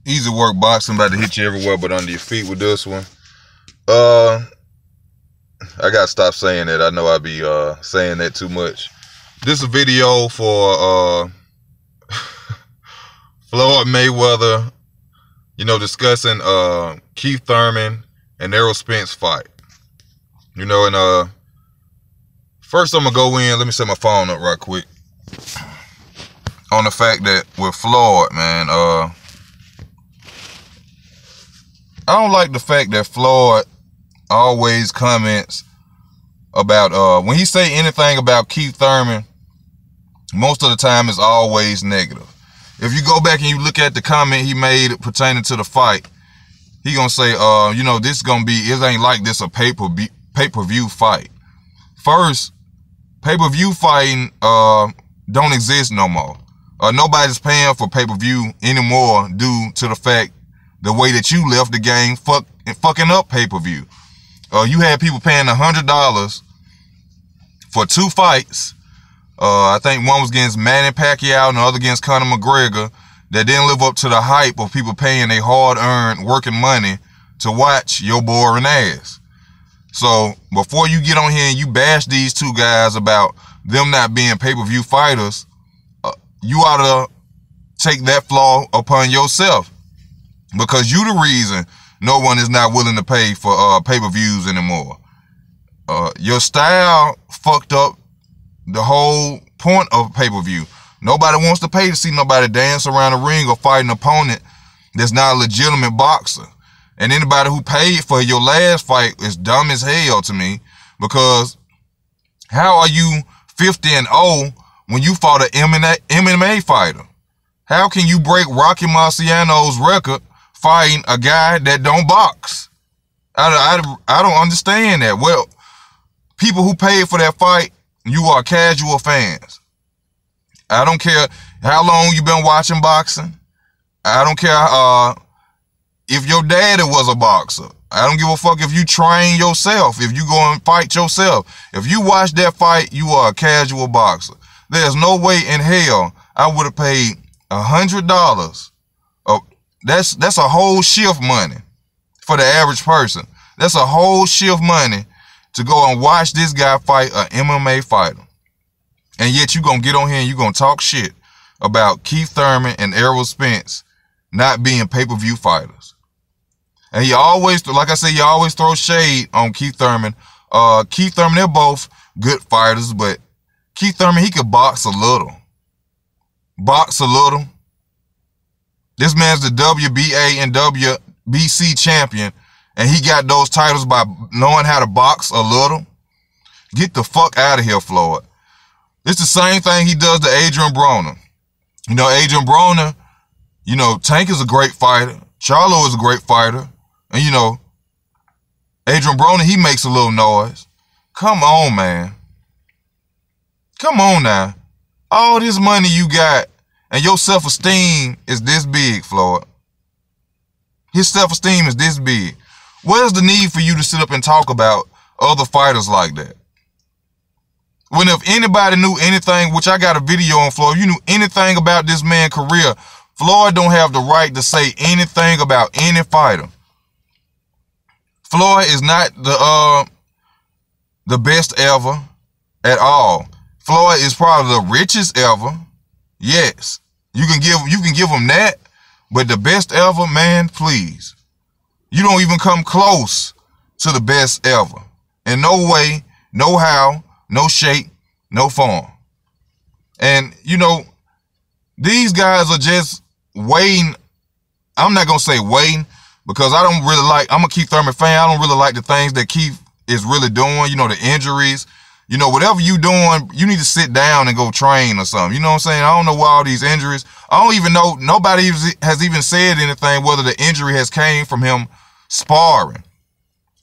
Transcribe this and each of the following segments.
Easy work boxing, about to hit you everywhere but under your feet with this one. I gotta stop saying that. I know I be saying that too much. This is a video for Floyd Mayweather, discussing Keith Thurman and Errol Spence fight. And first I'm gonna go in, let me set my phone up right quick. On the fact that with Floyd, man, I don't like the fact that Floyd always comments about, when he say anything about Keith Thurman, most of the time it's always negative. If you go back and you look at the comment he made pertaining to the fight, he gonna say, this gonna be, it ain't like this a pay-per-view fight. First, pay-per-view fighting don't exist no more. Nobody's paying for pay-per-view anymore due to the fact the way that you left the game fucking up pay-per-view. You had people paying $100 for 2 fights. I think one was against Manny Pacquiao and the other against Conor McGregor, that didn't live up to the hype of people paying their hard-earned working money to watch your boring ass. So before you get on here and you bash these 2 guys about them not being pay-per-view fighters, you ought to take that flaw upon yourself, because you the reason no one is not willing to pay for pay-per-views anymore. Your style fucked up the whole point of pay-per-view. Nobody wants to pay to see nobody dance around the ring or fight an opponent that's not a legitimate boxer. And anybody who paid for your last fight is dumb as hell to me, because how are you 50-0 when you fought an MMA fighter? How can you break Rocky Marciano's record fighting a guy that don't box? I don't understand that. Well, people who paid for that fight, you are casual fans. I don't care how long you've been watching boxing. I don't care if your daddy was a boxer. I don't give a fuck if you train yourself, if you go and fight yourself. If you watch that fight, you are a casual boxer. There's no way in hell I would have paid $100. That's a whole shift money for the average person. That's a whole shift money to go and watch this guy fight an MMA fighter. And yet you gonna get on here and you gonna talk shit about Keith Thurman and Errol Spence not being pay-per-view fighters. And he always, like I said, he always throws shade on Keith Thurman. Keith Thurman, they're both good fighters, but Keith Thurman, he could box a little. Box a little. This man's the WBA and WBC champion, and he got those titles by knowing how to box a little. Get the fuck out of here, Floyd. It's the same thing he does to Adrian Broner. Adrian Broner, Tank is a great fighter. Charlo is a great fighter. And, Adrian Broner, he makes a little noise. Come on, man. Come on now. All this money you got and your self-esteem is this big, Floyd. His self-esteem is this big. Where's the need for you to sit up and talk about other fighters like that? When if anybody knew anything, which I got a video on Floyd, you knew anything about this man's career, Floyd don't have the right to say anything about any fighter. Floyd is not the best ever at all. Floyd is probably the richest ever. Yes, you can give him that, but the best ever, man, please. You don't even come close to the best ever. In no way, no how, no shape, no form. And, these guys are just waiting. I'm not going to say waiting, because I don't really like, I'm a Keith Thurman fan. I don't really like the things that Keith is really doing, the injuries. Whatever you doing, you need to sit down and go train or something. You know what I'm saying? I don't know why all these injuries. I don't even know. Nobody has even said anything whether the injury has came from him sparring.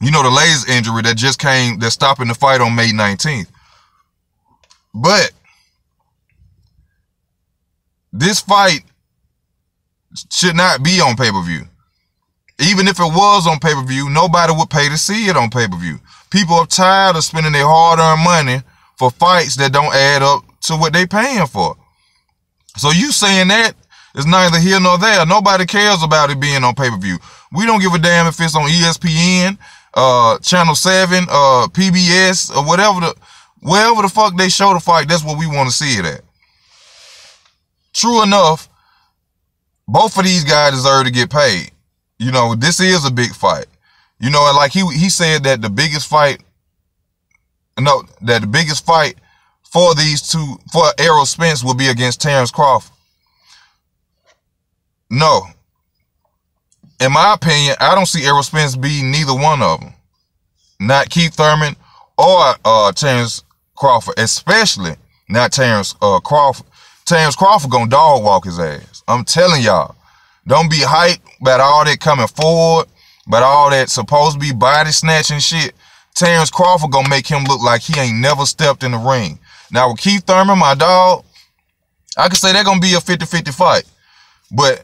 The latest injury that just came, that's stopping the fight on May 19th. But this fight should not be on pay-per-view. Even if it was on pay-per-view, nobody would pay to see it on pay-per-view. People are tired of spending their hard-earned money for fights that don't add up to what they paying for. So you saying that It's neither here nor there. Nobody cares about it being on pay-per-view. We don't give a damn if it's on ESPN, Channel 7, PBS, or wherever the fuck they show the fight. That's what we want to see it at. True enough, both of these guys deserve to get paid. You know, this is a big fight. You know, like he said that the biggest fight for these two, for Errol Spence, will be against Terrence Crawford. No. In my opinion, I don't see Errol Spence beating neither one of them. Not Keith Thurman or Terrence Crawford, especially not Terrence Crawford. Terrence Crawford gonna dog walk his ass. I'm telling y'all. Don't be hyped about all that coming forward, about all that supposed to be body snatching shit. Terrence Crawford gonna make him look like he ain't never stepped in the ring. Now with Keith Thurman, my dog, I could say they're gonna be a 50-50 fight. But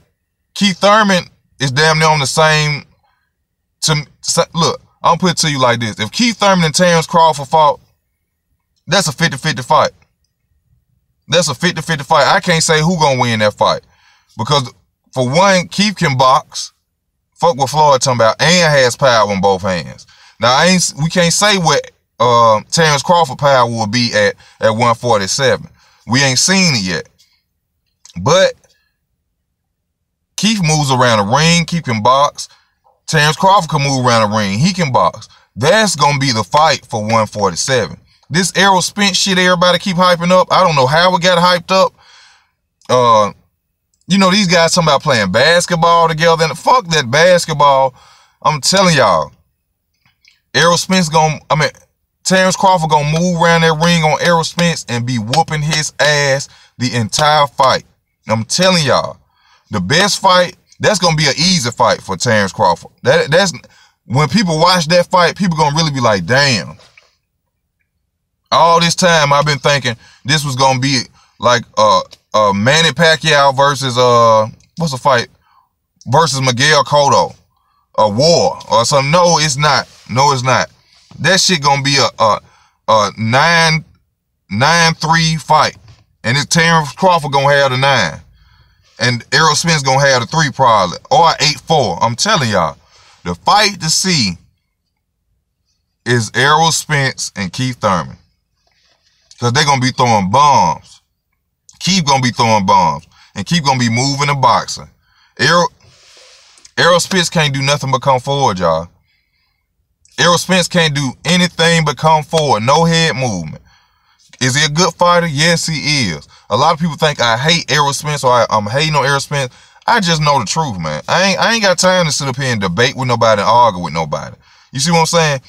Keith Thurman is damn near on the same. Look, I'm gonna put it to you like this. If Keith Thurman and Terrence Crawford fought, that's a 50-50 fight. That's a 50-50 fight. I can't say who gonna win that fight. Because for one, Keith can box. Fuck what Floyd talking about. And has power in both hands. Now, we can't say what Terrence Crawford power will be at 147. We ain't seen it yet. But Keith moves around the ring. Keith can box. Terrence Crawford can move around the ring. He can box. That's going to be the fight for 147. This Errol Spence shit everybody keep hyping up. I don't know how it got hyped up. You know, these guys talking about playing basketball together. And fuck that basketball. I'm telling y'all. Terrence Crawford gonna move around that ring on Errol Spence and be whooping his ass the entire fight. I'm telling y'all. The best fight, that's gonna be an easy fight for Terrence Crawford. That's when people watch that fight, people gonna really be like, damn. All this time I've been thinking this was gonna be like Manny Pacquiao versus what's the fight? Versus Miguel Cotto. A war or something. No, it's not. No, it's not. That shit gonna be a 9-3 fight. And it's Terrence Crawford gonna have the 9. And Errol Spence gonna have the 3 probably. Or 8-4. I'm telling y'all. The fight to see is Errol Spence and Keith Thurman. Because they're gonna be throwing bombs. Keith gonna be throwing bombs. And Keith gonna be moving and boxing. Errol Spence can't do nothing but come forward, y'all. Errol Spence can't do anything but come forward. No head movement. Is he a good fighter? Yes, he is. A lot of people think I hate Errol Spence or I'm hating on Errol Spence. I just know the truth, man. I ain't got time to sit up here and debate with nobody and argue with nobody. You see what I'm saying?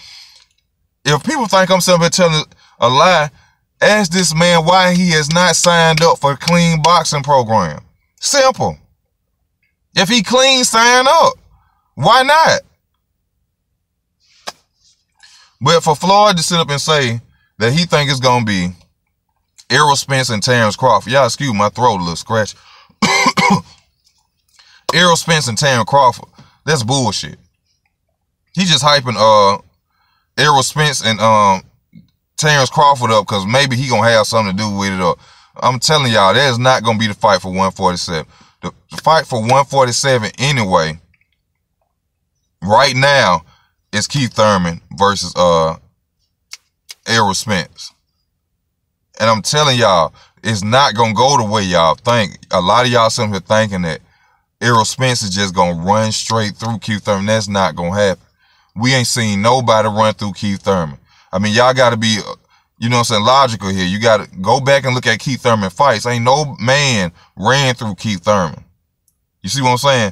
If people think I'm sitting here telling a lie, ask this man why he has not signed up for a clean boxing program. Simple. If he clean, sign up. Why not? But for Floyd to sit up and say that he think it's going to be Errol Spence and Terrence Crawford. Y'all excuse my throat a little scratch. Errol Spence and Terrence Crawford. That's bullshit. He just hyping Errol Spence and Terrence Crawford up because maybe he going to have something to do with it. I'm telling y'all, that is not going to be the fight for 147. The fight for 147 anyway, right now, is Keith Thurman versus Errol Spence. And I'm telling y'all, it's not going to go the way y'all think. A lot of y'all sitting here thinking that Errol Spence is just going to run straight through Keith Thurman. That's not going to happen. We ain't seen nobody run through Keith Thurman. I mean, y'all got to be, you know what I'm saying, logical here. You got to go back and look at Keith Thurman fights. Ain't no man ran through Keith Thurman. You see what I'm saying?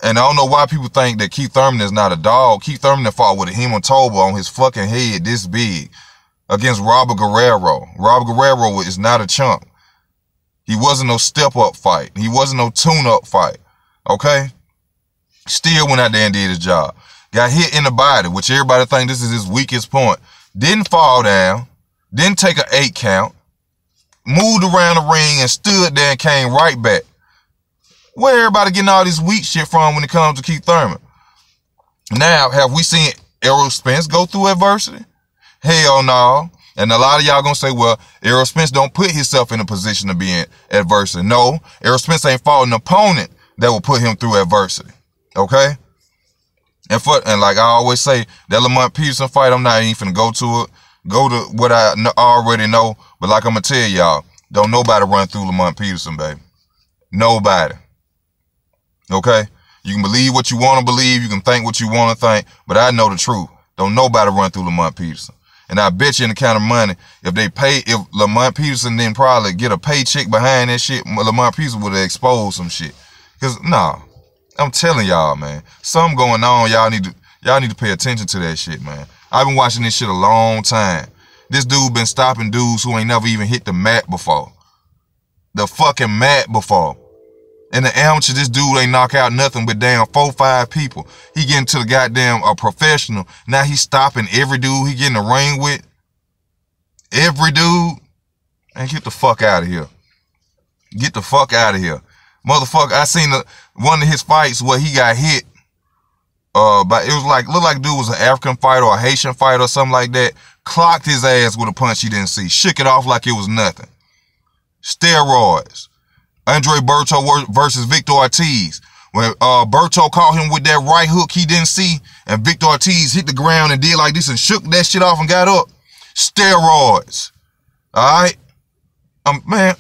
And I don't know why people think that Keith Thurman is not a dog. Keith Thurman fought with a hematoma on his fucking head this big against Robert Guerrero. Robert Guerrero is not a chump. He wasn't no step-up fight. He wasn't no tune-up fight. Okay? Still went out there and did his job. Got hit in the body, which everybody think this is his weakest point. Didn't fall down. Didn't take an 8 count. Moved around the ring and stood there and came right back. Where everybody getting all this weak shit from when it comes to Keith Thurman? Now, have we seen Errol Spence go through adversity? Hell no. And a lot of y'all gonna say, well, Errol Spence don't put himself in a position to be in adversity. No, Errol Spence ain't fought an opponent that will put him through adversity. Okay? And like I always say, that Lamont Peterson fight, I'm not even finna go to it. Go to what I already know. But like I'm gonna tell y'all, don't nobody run through Lamont Peterson, baby. Nobody. Okay? You can believe what you want to believe. You can think what you want to think. But I know the truth. Don't nobody run through Lamont Peterson. And I bet you in the kind of money, if Lamont Peterson didn't probably get a paycheck behind that shit, Lamont Peterson would have exposed some shit. Cause nah, I'm telling y'all, man, something going on. Y'all need to pay attention to that shit, man. I've been watching this shit a long time. This dude been stopping dudes who ain't never even hit the mat before. The fucking mat before. In the amateur, this dude ain't knock out nothing but damn 4-5 people. He getting to the goddamn professional. Now he's stopping every dude he get in the ring with. Every dude. Man, get the fuck out of here. Get the fuck out of here. Motherfucker, I seen one of his fights where he got hit. But it was like, looked like dude was an African fighter or a Haitian fighter or something like that. Clocked his ass with a punch he didn't see. Shook it off like it was nothing. Steroids. Andre Berto versus Victor Ortiz. When Berto caught him with that right hook he didn't see, and Victor Ortiz hit the ground and did like this and shook that shit off and got up. Steroids. Alright? Man.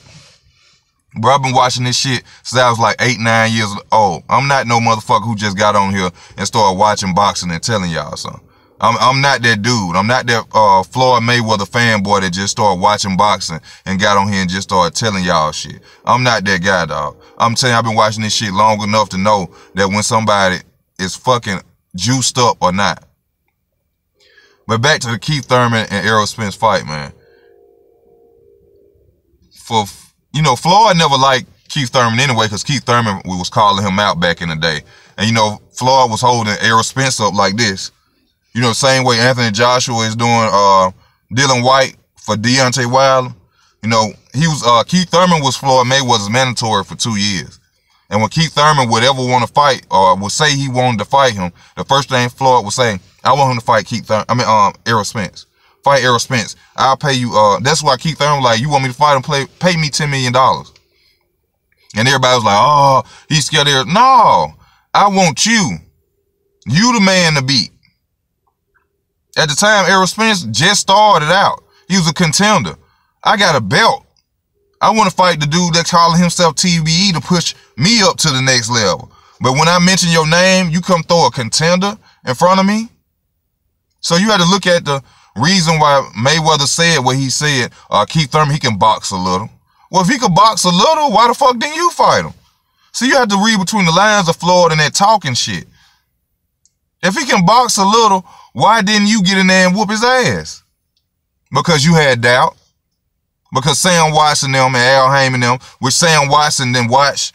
Bro, I've been watching this shit since I was like 8-9 years old. I'm not no motherfucker who just got on here and started watching boxing and telling y'all something. I'm not that dude. I'm not that Floyd Mayweather fanboy that just started watching boxing and got on here and just started telling y'all shit. I'm not that guy, dog. I'm telling you, I've been watching this shit long enough to know that when somebody is fucking juiced up or not. But back to the Keith Thurman and Errol Spence fight, man. Floyd never liked Keith Thurman anyway, because Keith Thurman was calling him out back in the day. And, Floyd was holding Errol Spence up like this. The same way Anthony Joshua is doing Dylan White for Deontay Wilder. Keith Thurman was Floyd Mayweather's mandatory for 2 years. And when Keith Thurman would ever want to fight or would say he wanted to fight him, the first thing Floyd would say, I want him to fight Errol Spence. Fight Errol Spence. I'll pay you. That's why Keith Thurman was like, you want me to fight him? Pay me $10 million. And everybody was like, oh, he's scared of Errol. No, I want you. You the man to beat. At the time, Errol Spence just started out. He was a contender. I got a belt. I want to fight the dude that's calling himself TBE to push me up to the next level. But when I mention your name, you come throw a contender in front of me? So you had to look at the reason why Mayweather said what he said. Keith Thurman, he can box a little. Well, if he could box a little, why the fuck didn't you fight him? So you have to read between the lines of Floyd and that talking shit. If he can box a little, why didn't you get in there and whoop his ass? Because you had doubt. Because Sam Watson them and Al Heyman them, which Sam Watson then watched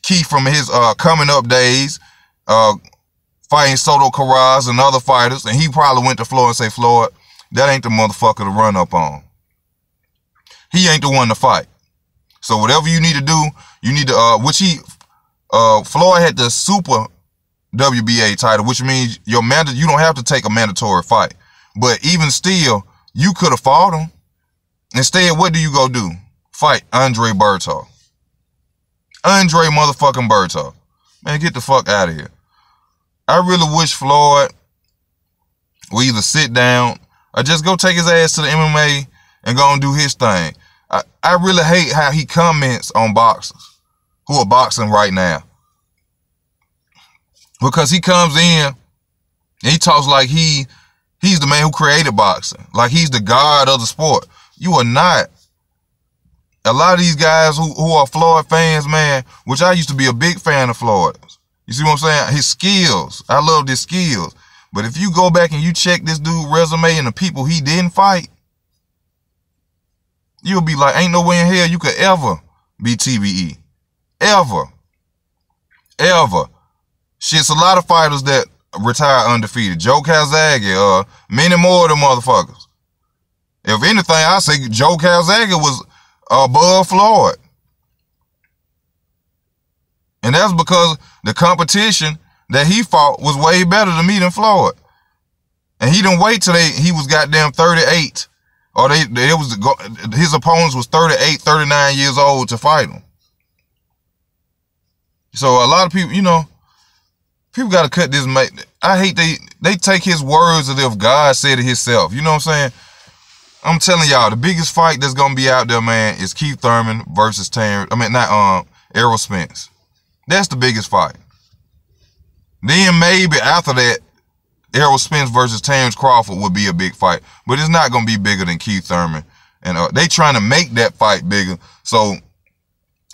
Keith from his coming up days, fighting Soto Carras and other fighters, and he probably went to Floyd and say, Floyd, that ain't the motherfucker to run up on. He ain't the one to fight. So whatever you need to do, you need to, Floyd had the super WBA title, which means you don't have to take a mandatory fight. But even still, you could have fought him. Instead, what do you go do? Fight Andre Berto. Andre motherfucking Berto. Man, get the fuck out of here. I really wish Floyd would either sit down or just go take his ass to the MMA and go and do his thing. I really hate how he comments on boxers who are boxing right now. Because he comes in and he talks like he's the man who created boxing. Like he's the god of the sport. You are not. A lot of these guys who are Floyd fans, man, which I used to be a big fan of Floyd. You see what I'm saying? His skills. I love his skills. But if you go back and you check this dude's resume and the people he didn't fight, you'll be like, ain't no way in hell you could ever be TBE. Ever. Ever. Shit's a lot of fighters that retire undefeated. Joe Calzaghe, many more of them motherfuckers. If anything, I say Joe Calzaghe was above Floyd. And that's because the competition that he fought was way better than me than Floyd. And he didn't wait till he was goddamn 38. Or his opponents was 38, 39 years old to fight him. So a lot of people, you know, people got to cut this. I hate they take his words as if God said it himself. You know what I'm saying? I'm telling y'all, the biggest fight that's gonna be out there, man, is Keith Thurman versus Errol Spence. That's the biggest fight. Then maybe after that, Errol Spence versus Terrence Crawford would be a big fight, but it's not gonna be bigger than Keith Thurman. And they trying to make that fight bigger so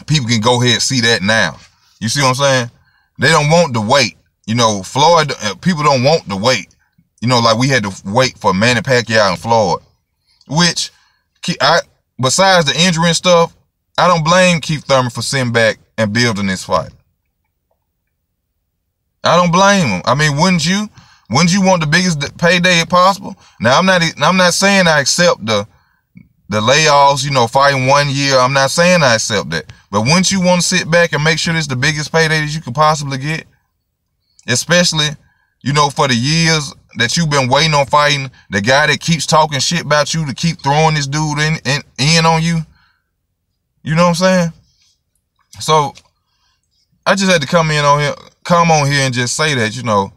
people can go ahead and see that now. You see what I'm saying? They don't want the wait. You know, Floyd. People don't want the wait. You know, like we had to wait for Manny Pacquiao and Floyd. Which, besides the injury and stuff, I don't blame Keith Thurman for sitting back and building this fight. I don't blame him. I mean, wouldn't you? Wouldn't you want the biggest payday possible? Now, I'm not saying I accept the layoffs, you know, fighting 1 year. I'm not saying I accept that. But wouldn't you want to sit back and make sure this is the biggest payday that you could possibly get? Especially, you know, for the years that you've been waiting on fighting, the guy that keeps talking shit about you to keep throwing this dude in on you. You know what I'm saying? So I just had to come on here and just say that, you know,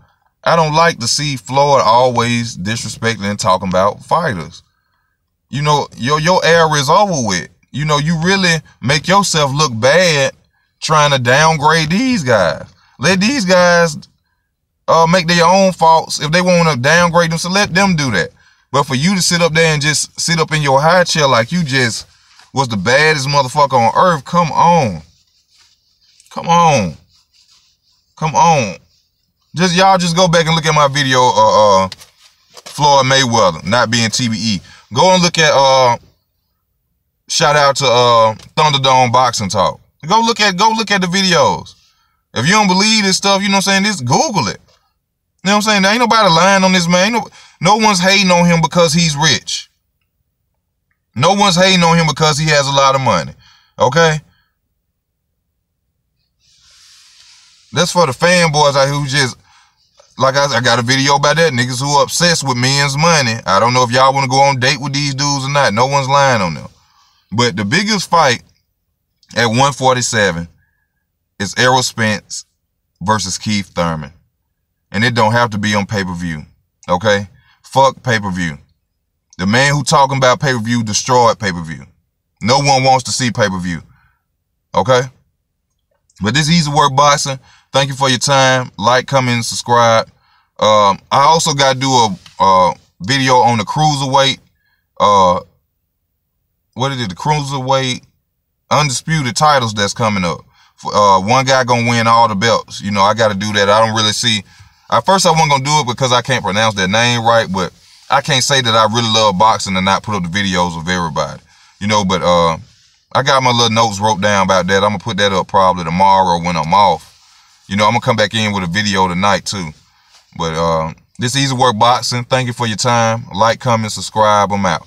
I don't like to see Floyd always disrespecting and talking about fighters. You know, your era is over with. You know, you really make yourself look bad trying to downgrade these guys. Let these guys make their own faults. If they want to downgrade them, so let them do that. But for you to sit up there and just sit up in your high chair like you just was the baddest motherfucker on earth, come on. Come on. Come on. Y'all just go back and look at my video Floyd Mayweather not being TBE. Go and look at shout out to Thunderdome Boxing Talk. Go look at the videos. If you don't believe this stuff, you know what I'm saying, just Google it. You know what I'm saying? There ain't nobody lying on this man. No one's hating on him because he's rich. No one's hating on him because he has a lot of money. Okay? That's for the fanboys out here who just, like I got a video about that. Niggas who are obsessed with men's money. I don't know if y'all want to go on a date with these dudes or not. No one's lying on them. But the biggest fight at 147 is Errol Spence versus Keith Thurman. And it don't have to be on pay-per-view. Okay? Fuck pay-per-view. The man who talking about pay-per-view destroyed pay-per-view. No one wants to see pay-per-view. Okay? But this is Easy Work Boxing. Thank you for your time. Like, comment, and subscribe. I also got to do a video on the cruiserweight. What is it? The cruiserweight undisputed titles that's coming up. One guy gonna win all the belts. You know, I got to do that. I don't really see. At first, I wasn't gonna do it because I can't pronounce that name right. But I can't say that I really love boxing and not put up the videos of everybody. You know, but I got my little notes wrote down about that. I'm gonna put that up probably tomorrow when I'm off. You know, I'm gonna come back in with a video tonight too. But this is Easy Work Boxing. Thank you for your time. Like, comment, subscribe. I'm out.